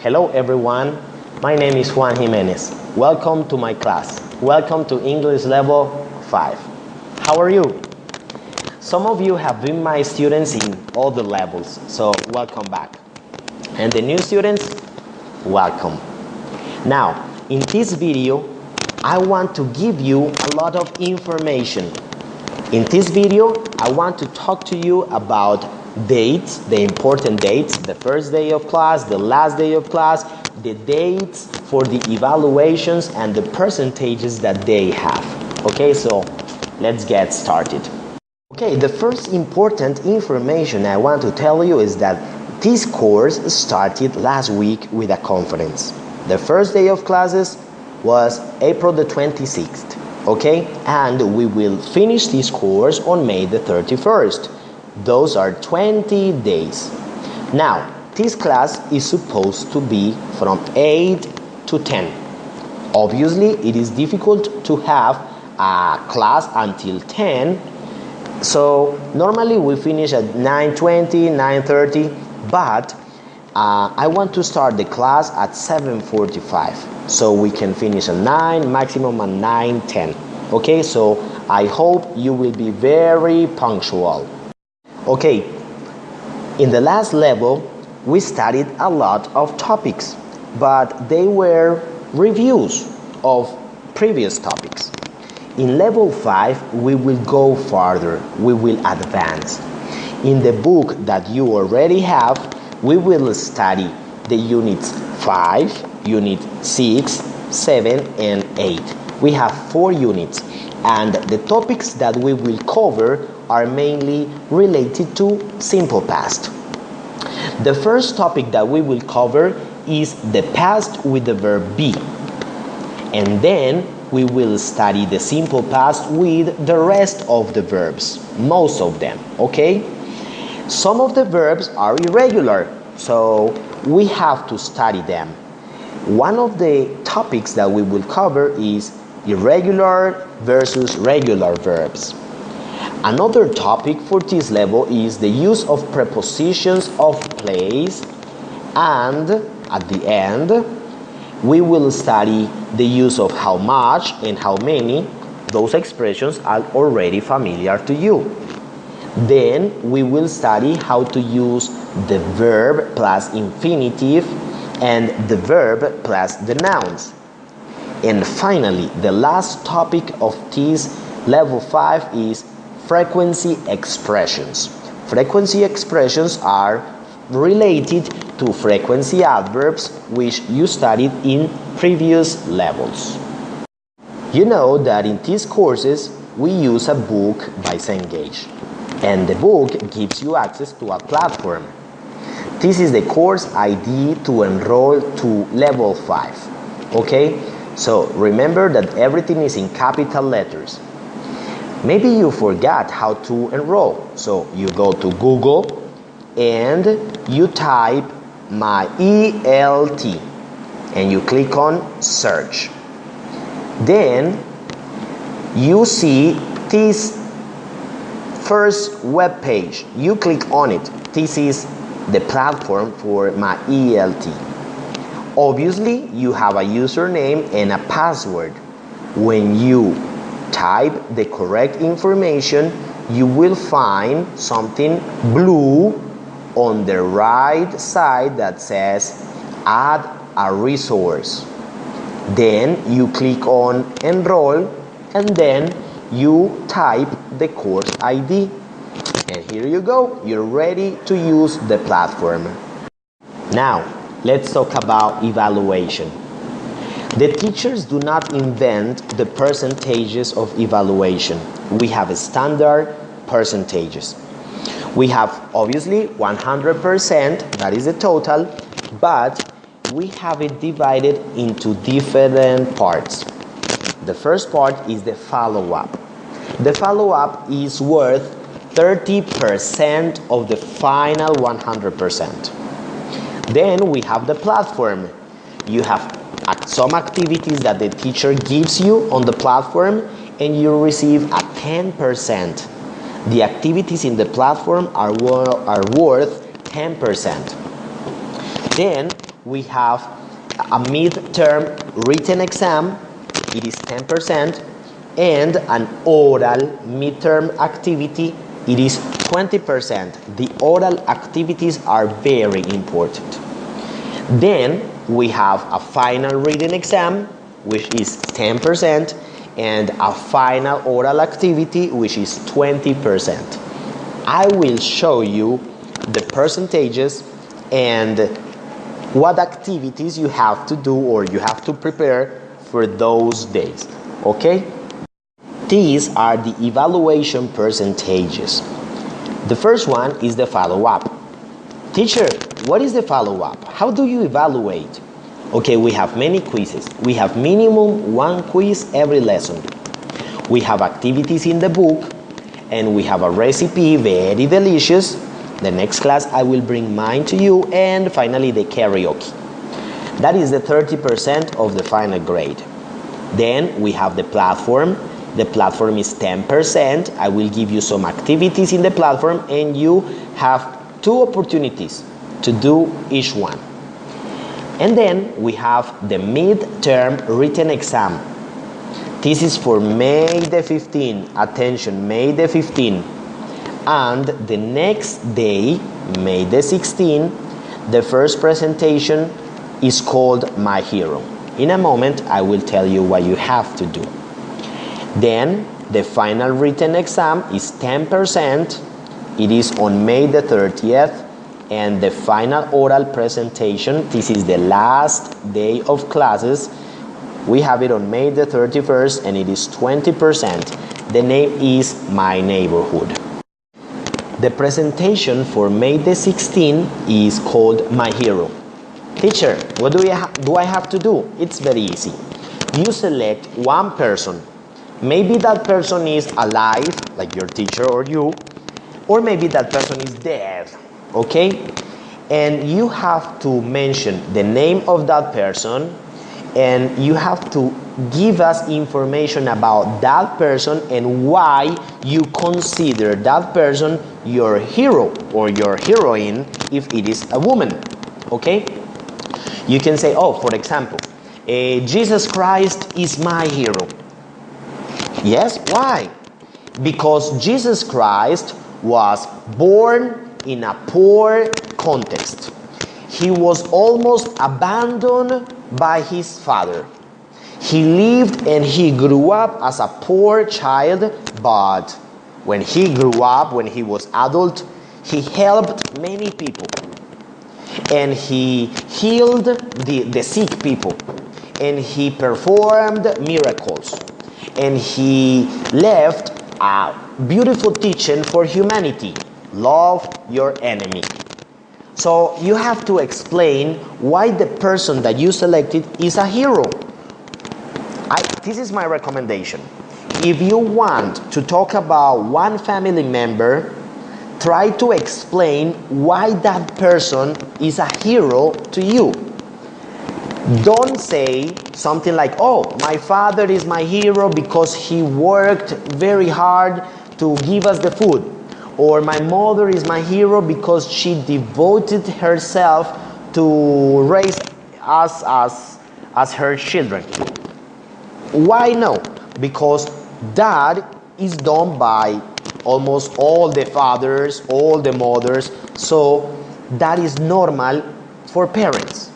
Hello everyone, my name is Juan Jimenez. Welcome to my class. Welcome to English Level 5. How are you? Some of you have been my students in all the levels, so welcome back. And the new students, welcome. Now, in this video, I want to give you a lot of information. In this video, I want to talk to you about dates, the important dates, the first day of class, the last day of class, the dates for the evaluations and the percentages that they have. Okay, so let's get started. Okay, the first important information I want to tell you is that this course started last week with a conference. The first day of classes was April the 26th, okay? And we will finish this course on May the 31st. Those are 20 days. Now, this class is supposed to be from 8 to 10. Obviously, it is difficult to have a class until 10. So, normally we finish at 9:20, 9:30, but I want to start the class at 7:45. So we can finish at 9, maximum at 9:10. Okay, so I hope you will be very punctual. Okay, in the last level, we studied a lot of topics, but they were reviews of previous topics. In level 5, we will go farther, we will advance. In the book that you already have, we will study the units 5, unit 6, 7, and 8. We have 4 units, and the topics that we will cover are mainly related to simple past. The first topic that we will cover is the past with the verb be. And then we will study the simple past with the rest of the verbs, most of them, okay? Some of the verbs are irregular, so we have to study them. One of the topics that we will cover is irregular versus regular verbs. Another topic for this level is the use of prepositions of place, and at the end we will study the use of how much and how many. Those expressions are already familiar to you. Then we will study how to use the verb plus infinitive and the verb plus the nouns. And finally, the last topic of this level 5 is frequency expressions. Frequency expressions are related to frequency adverbs, which you studied in previous levels. You know that in these courses we use a book by Cengage, and the book gives you access to a platform. This is the course ID to enroll to level 5. Okay, so remember that everything is in capital letters. Maybe you forgot how to enroll, so you go to Google and you type my ELT and you click on search. Then you see this first web page. You click on it. This is the platform for my ELT. Obviously, you have a username and a password. When you type the correct information, you will find something blue on the right side that says add a resource. Then you click on enroll, and then you type the course ID. And here you go, you're ready to use the platform. Now, let's talk about evaluation. The teachers do not invent the percentages of evaluation. We have standard percentages. We have obviously 100%, that is the total, but we have it divided into different parts. The first part is the follow-up. The follow-up is worth 30% of the final 100%. Then we have the platform. You have some activities that the teacher gives you on the platform, and you receive a 10%. The activities in the platform are worth 10%. Then we have a midterm written exam, it is 10%, and an oral midterm activity, it is 20%. The oral activities are very important. Then we have a final written exam, which is 10%, and a final oral activity, which is 20%. I will show you the percentages and what activities you have to do or you have to prepare for those days. Okay? These are the evaluation percentages. The first one is the follow-up. Teacher, what is the follow-up? How do you evaluate? Okay, we have many quizzes. We have minimum one quiz every lesson. We have activities in the book, and we have a recipe, very delicious. The next class I will bring mine to you, and finally the karaoke. That is the 30% of the final grade. Then we have the platform. The platform is 10%. I will give you some activities in the platform, and you have 2 opportunities to do each one. And then we have the midterm written exam. This is for May the 15th. Attention, May the 15th. And the next day, May the 16th, the first presentation is called My Hero. In a moment, I will tell you what you have to do. Then, the final written exam is 10%. It is on May the 30th. And the final oral presentation, this is the last day of classes. We have it on May the 31st, and it is 20%. The name is My Neighborhood. The presentation for May the 16th is called My Hero. Teacher, what do I have to do? It's very easy. You select one person. Maybe that person is alive, like your teacher or you, or maybe that person is dead, okay? And you have to mention the name of that person, and you have to give us information about that person and why you consider that person your hero or your heroine if it is a woman, okay? You can say, oh, for example, Jesus Christ is my hero. Yes, why? Because Jesus Christ was born in a poor context. He was almost abandoned by his father. He lived and he grew up as a poor child, but when he grew up, when he was adult, he helped many people. And he healed the sick people. And he performed miracles. And he left a beautiful teaching for humanity. Love your enemy. So you have to explain why the person that you selected is a hero. This is my recommendation. If you want to talk about one family member, try to explain why that person is a hero to you. Don't say something like, oh, my father is my hero because he worked very hard to give us the food. Or my mother is my hero because she devoted herself to raise us as her children. Why no? Because that is done by almost all the fathers, all the mothers, so that is normal for parents.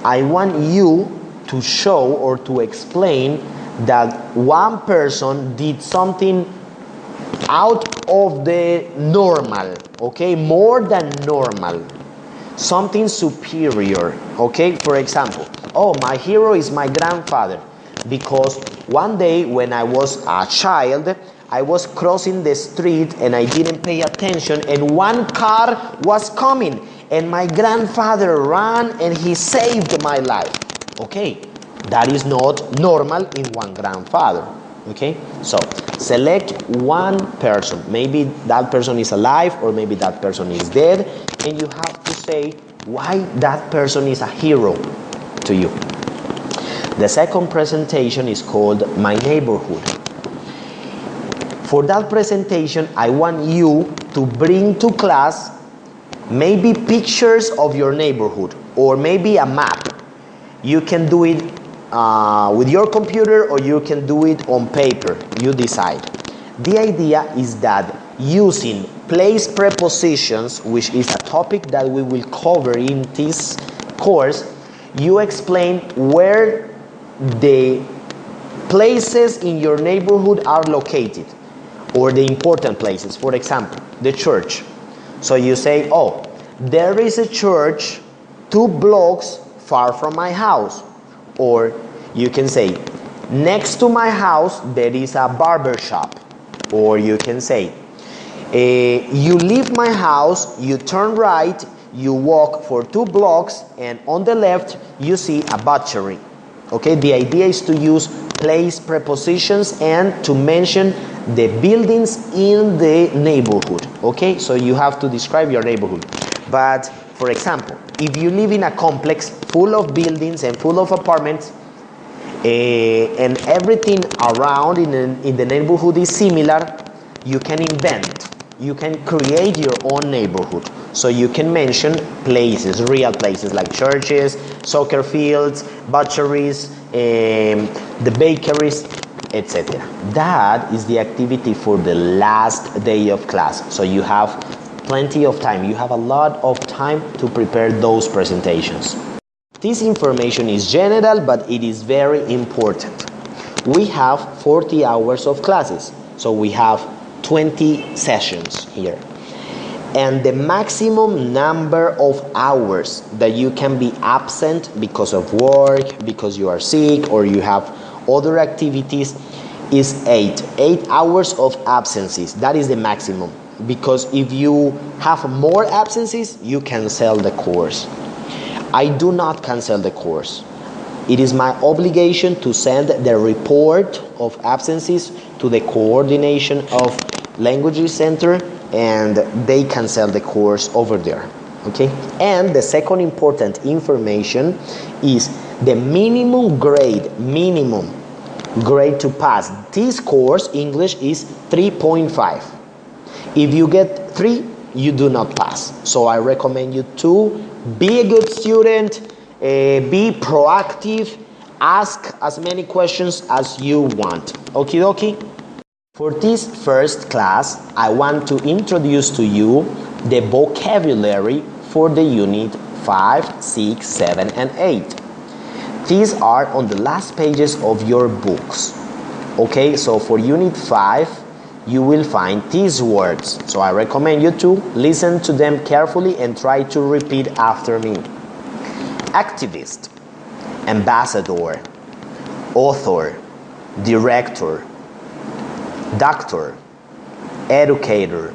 I want you to show or to explain that one person did something out of the normal, okay? More than normal. Something superior, okay? For example, oh, my hero is my grandfather because one day when I was a child, I was crossing the street and I didn't pay attention and one car was coming and my grandfather ran and he saved my life. Okay, that is not normal in one grandfather. Okay, so select one person. Maybe that person is alive or maybe that person is dead, and you have to say why that person is a hero to you. The second presentation is called My Neighborhood. For that presentation, I want you to bring to class maybe pictures of your neighborhood. or maybe a map. You can do it with your computer, or you can do it on paper. You decide. The idea is that using place prepositions, which is a topic that we will cover in this course, you explain where the places in your neighborhood are located, or the important places. For example, the church. So you say, oh, there is a church 2 blocks far from my house. Or you can say, next to my house there is a barber shop. Or you can say, you leave my house, you turn right, you walk for 2 blocks, and on the left you see a butchery. Okay, the idea is to use place prepositions and to mention the buildings in the neighborhood. Okay, so you have to describe your neighborhood. But for example, if you live in a complex full of buildings and full of apartments, and everything around in the neighborhood is similar, you can invent, you can create your own neighborhood. So you can mention places, real places like churches, soccer fields, butcheries, the bakeries, etc. That is the activity for the last day of class. So you have plenty of time. You have a lot of time to prepare those presentations. This information is general, but it is very important. We have 40 hours of classes, so we have 20 sessions here. And the maximum number of hours that you can be absent because of work, because you are sick, or you have other activities is 8 hours of absences. That is the maximum, because if you have more absences, you cancel the course. I do not cancel the course. It is my obligation to send the report of absences to the coordination of Languages Center, and they cancel the course over there. Okay? And the second important information is the minimum grade to pass this course, English, is 3.5. If you get 3, you do not pass. So I recommend you to be a good student, be proactive, ask as many questions as you want. Okie dokie? For this first class, I want to introduce to you the vocabulary for the unit 5, 6, 7, and 8. These are on the last pages of your books. Okay, so for unit 5, you will find these words. So I recommend you to listen to them carefully and try to repeat after me. Activist, ambassador, author, director, doctor, educator,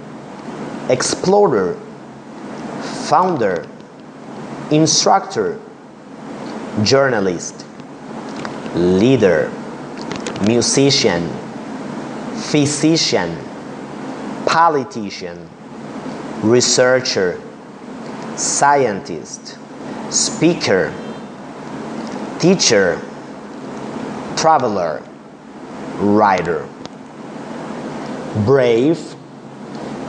explorer, founder, instructor, journalist, leader, musician, physician, politician, researcher, scientist, speaker, teacher, traveler, writer. Brave,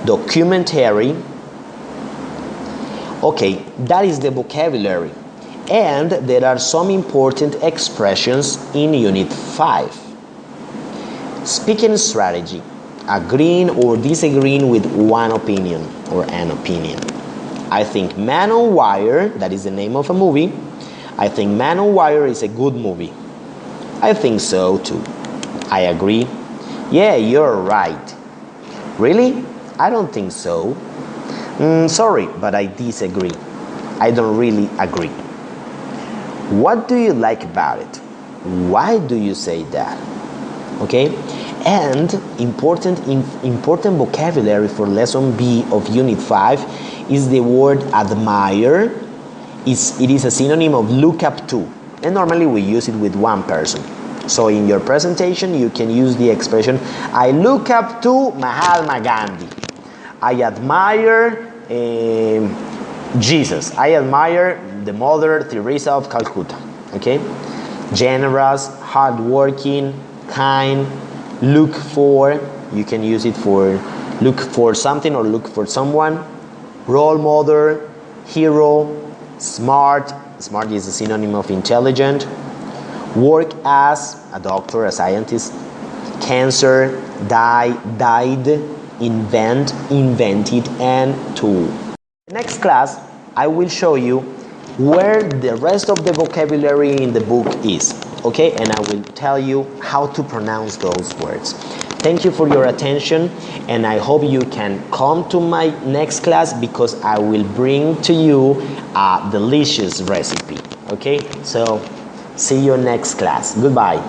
documentary. Okay, that is the vocabulary. And there are some important expressions in Unit 5. Speaking strategy, agreeing or disagreeing with one opinion or an opinion. I think Man on Wire, that is the name of a movie, I think Man on Wire is a good movie. I think so too. I agree. Yeah, you're right. Really? I don't think so. Sorry, but I disagree. I don't really agree. What do you like about it? Why do you say that? Okay? And important vocabulary for lesson B of unit 5 is the word admire. It is a synonym of look up to. And normally we use it with one person. So in your presentation, you can use the expression, I look up to Mahatma Gandhi. I admire Jesus. I admire the Mother Teresa of Calcutta. Okay? Generous, hardworking, kind, look for. You can use it for look for something or look for someone. Role model, hero, smart, smart is a synonym of intelligent, work as a doctor, a scientist, cancer, die, died, invent, invented, and tool. Next class, I will show you where the rest of the vocabulary in the book is, okay? And I will tell you how to pronounce those words. Thank you for your attention, and I hope you can come to my next class because I will bring to you a delicious recipe, okay? So, see you next class. Goodbye.